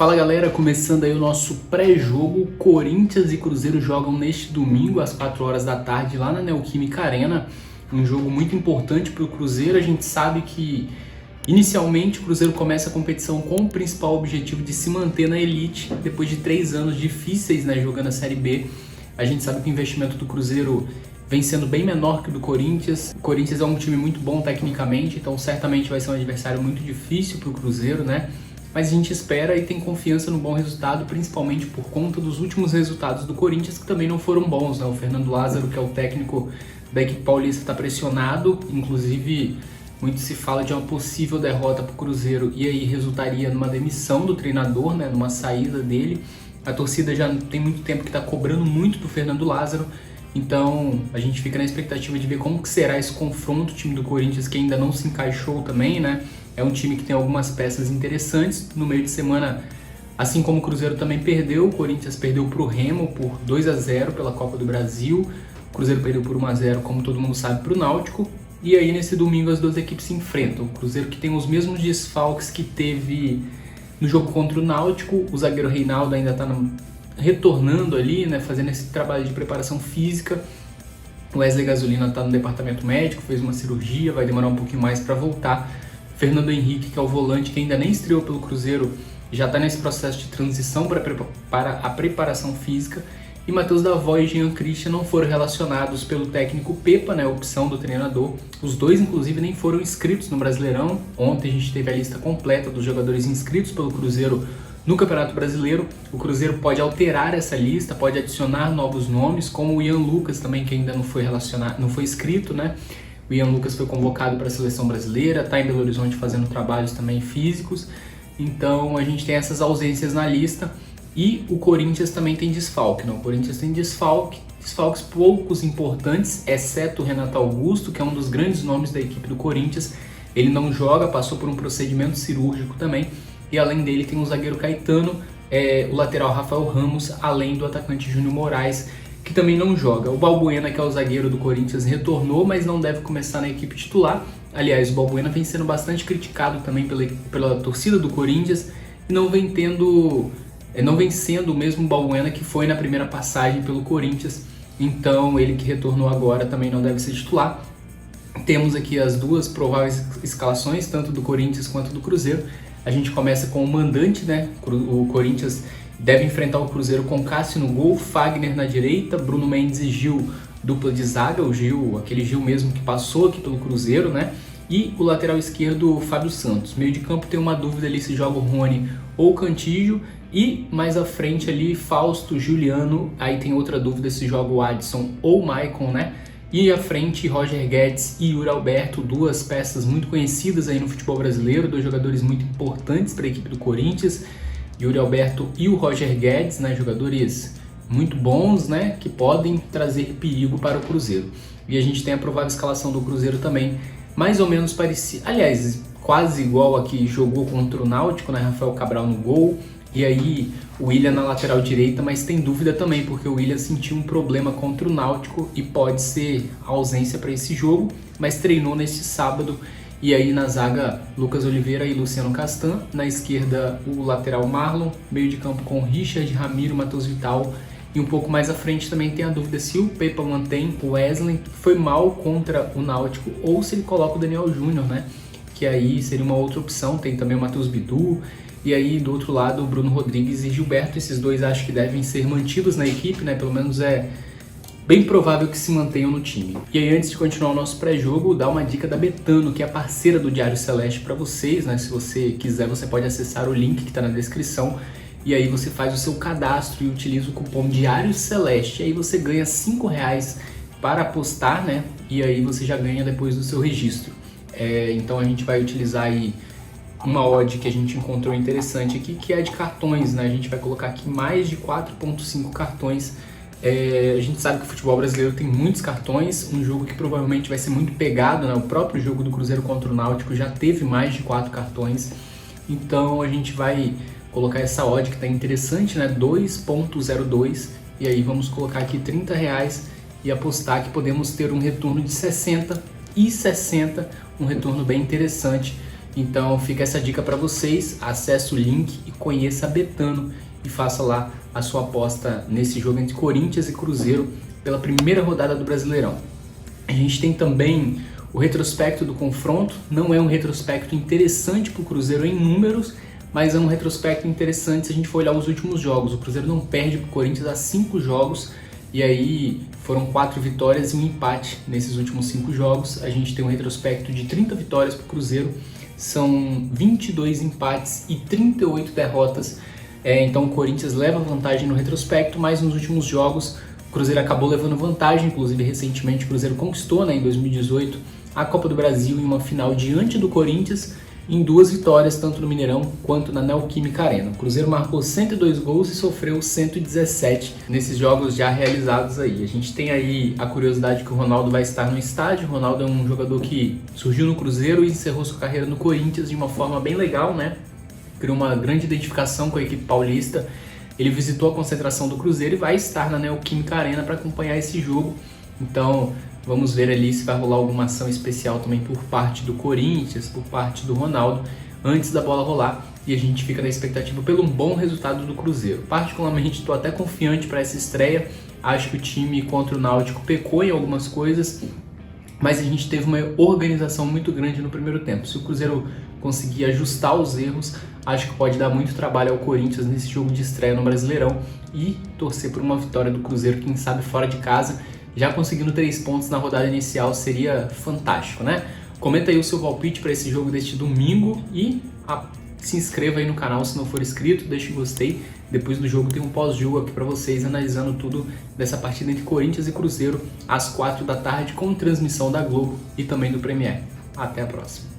Fala galera, começando aí o nosso pré-jogo. Corinthians e Cruzeiro jogam neste domingo às 4 horas da tarde lá na Neoquímica Arena. Um jogo muito importante para o Cruzeiro. A gente sabe que inicialmente o Cruzeiro começa a competição com o principal objetivo de se manter na elite depois de 3 anos difíceis, né, jogando a Série B. A gente sabe que o investimento do Cruzeiro vem sendo bem menor que o do Corinthians. O Corinthians é um time muito bom tecnicamente, então certamente vai ser um adversário muito difícil para o Cruzeiro, né? Mas a gente espera e tem confiança no bom resultado, principalmente por conta dos últimos resultados do Corinthians, que também não foram bons, né? O Fernando Lázaro, que é o técnico da equipe paulista, está pressionado, inclusive muito se fala de uma possível derrota para o Cruzeiro, e aí resultaria numa demissão do treinador, né? Numa saída dele. A torcida já tem muito tempo que está cobrando muito do Fernando Lázaro, então a gente fica na expectativa de ver como que será esse confronto. O time do Corinthians, que ainda não se encaixou também, né? É um time que tem algumas peças interessantes. No meio de semana, assim como o Cruzeiro também perdeu, o Corinthians perdeu para o Remo por 2-0 pela Copa do Brasil. O Cruzeiro perdeu por 1-0, como todo mundo sabe, para o Náutico. E aí nesse domingo as duas equipes se enfrentam. O Cruzeiro, que tem os mesmos desfalques que teve no jogo contra o Náutico. O zagueiro Reinaldo ainda está retornando ali, né, fazendo esse trabalho de preparação física. O Wesley Gasolina está no departamento médico, fez uma cirurgia, vai demorar um pouquinho mais para voltar. Fernando Henrique, que é o volante, que ainda nem estreou pelo Cruzeiro, já está nesse processo de transição para a preparação física. E Matheus Davó e Jean Christian não foram relacionados pelo técnico Pepa, né, opção do treinador. Os dois, inclusive, nem foram inscritos no Brasileirão. Ontem a gente teve a lista completa dos jogadores inscritos pelo Cruzeiro no Campeonato Brasileiro. O Cruzeiro pode alterar essa lista, pode adicionar novos nomes, como o Ian Lucas também, que ainda não foi inscrito, né? O Ian Lucas foi convocado para a seleção brasileira, está em Belo Horizonte fazendo trabalhos também físicos. Então a gente tem essas ausências na lista. E o Corinthians também tem desfalque, né? O Corinthians tem desfalques poucos importantes, exceto o Renato Augusto, que é um dos grandes nomes da equipe do Corinthians. Ele não joga, passou por um procedimento cirúrgico também. E além dele tem o zagueiro Caetano, o lateral Rafael Ramos, além do atacante Júnior Moraes, que também não joga. O Balbuena, que é o zagueiro do Corinthians, retornou, mas não deve começar na equipe titular. Aliás, o Balbuena vem sendo bastante criticado também pela torcida do Corinthians e não vem sendo o mesmo Balbuena que foi na primeira passagem pelo Corinthians. Então ele que retornou agora também não deve ser titular. Temos aqui as duas prováveis escalações, tanto do Corinthians quanto do Cruzeiro. A gente começa com o mandante, né? O Corinthians deve enfrentar o Cruzeiro com Cássio no gol, Fagner na direita, Bruno Mendes e Gil, dupla de zaga, o Gil, aquele Gil mesmo que passou aqui pelo Cruzeiro, né? E o lateral esquerdo, Fábio Santos. Meio de campo tem uma dúvida ali se joga o Rony ou o Cantillo, e mais à frente ali, Fausto, Juliano, aí tem outra dúvida se joga o Adson ou o Maicon, né? E à frente, Roger Guedes e Yuri Alberto, duas peças muito conhecidas aí no futebol brasileiro, dois jogadores muito importantes para a equipe do Corinthians. Yuri Alberto e o Roger Guedes, né, jogadores muito bons, né, que podem trazer perigo para o Cruzeiro. E a gente tem a provável escalação do Cruzeiro também, mais ou menos parecida, aliás, quase igual a que jogou contra o Náutico, né, Rafael Cabral no gol, e aí o William na lateral direita, mas tem dúvida também, porque o William sentiu um problema contra o Náutico e pode ser ausência para esse jogo, mas treinou neste sábado. E aí na zaga, Lucas Oliveira e Luciano Castan. Na esquerda, o lateral Marlon. Meio de campo com Richard, Ramiro, Matheus Vital. E um pouco mais à frente também tem a dúvida se o Pepa mantém o Wesley, que foi mal contra o Náutico, ou se ele coloca o Daniel Júnior, né? Que aí seria uma outra opção. Tem também o Matheus Bidu. E aí do outro lado, o Bruno Rodrigues e Gilberto. Esses dois acho que devem ser mantidos na equipe, né? Pelo menos é bem provável que se mantenham no time. E aí, antes de continuar o nosso pré-jogo, dá uma dica da Betano, que é a parceira do Diário Celeste para vocês, né? Se você quiser, você pode acessar o link que está na descrição, e aí você faz o seu cadastro e utiliza o cupom Diário Celeste. E aí você ganha R$5 para apostar, né? E aí você já ganha depois do seu registro. Então a gente vai utilizar aí uma odd que a gente encontrou interessante aqui, que é de cartões, né? A gente vai colocar aqui mais de 4,5 cartões. A gente sabe que o futebol brasileiro tem muitos cartões, um jogo que provavelmente vai ser muito pegado, né? O próprio jogo do Cruzeiro contra o Náutico já teve mais de 4 cartões, então a gente vai colocar essa odd que está interessante, né? 2,02, e aí vamos colocar aqui R$30 e apostar que podemos ter um retorno de 60 e 60, um retorno bem interessante. Então fica essa dica para vocês, acesse o link e conheça a Betano e faça lá a sua aposta nesse jogo entre Corinthians e Cruzeiro pela primeira rodada do Brasileirão. A gente tem também o retrospecto do confronto, não é um retrospecto interessante para o Cruzeiro em números, mas é um retrospecto interessante se a gente for olhar os últimos jogos. O Cruzeiro não perde para o Corinthians há 5 jogos, e aí foram 4 vitórias e um empate nesses últimos 5 jogos. A gente tem um retrospecto de 30 vitórias para o Cruzeiro, são 22 empates e 38 derrotas. Então o Corinthians leva vantagem no retrospecto, mas nos últimos jogos o Cruzeiro acabou levando vantagem. Inclusive recentemente o Cruzeiro conquistou, em 2018, a Copa do Brasil em uma final diante do Corinthians, em 2 vitórias, tanto no Mineirão quanto na Neoquímica Arena. O Cruzeiro marcou 102 gols e sofreu 117 nesses jogos já realizados aí. A gente tem aí a curiosidade que o Ronaldo vai estar no estádio. O Ronaldo é um jogador que surgiu no Cruzeiro e encerrou sua carreira no Corinthians de uma forma bem legal, Criou uma grande identificação com a equipe paulista. Ele visitou a concentração do Cruzeiro e vai estar na Neoquímica Arena para acompanhar esse jogo. Então vamos ver ali se vai rolar alguma ação especial também por parte do Corinthians, por parte do Ronaldo, antes da bola rolar, e a gente fica na expectativa pelo bom resultado do Cruzeiro. Particularmente estou até confiante para essa estreia, acho que o time contra o Náutico pecou em algumas coisas, mas a gente teve uma organização muito grande no primeiro tempo. Se o Cruzeiro conseguir ajustar os erros, acho que pode dar muito trabalho ao Corinthians nesse jogo de estreia no Brasileirão e torcer por uma vitória do Cruzeiro, quem sabe fora de casa. Já conseguindo 3 pontos na rodada inicial seria fantástico, Comenta aí o seu palpite para esse jogo deste domingo e se inscreva aí no canal se não for inscrito, deixe um gostei. Depois do jogo tem um pós-jogo aqui para vocês, analisando tudo dessa partida entre Corinthians e Cruzeiro, às 4 da tarde, com transmissão da Globo e também do Premier. Até a próxima.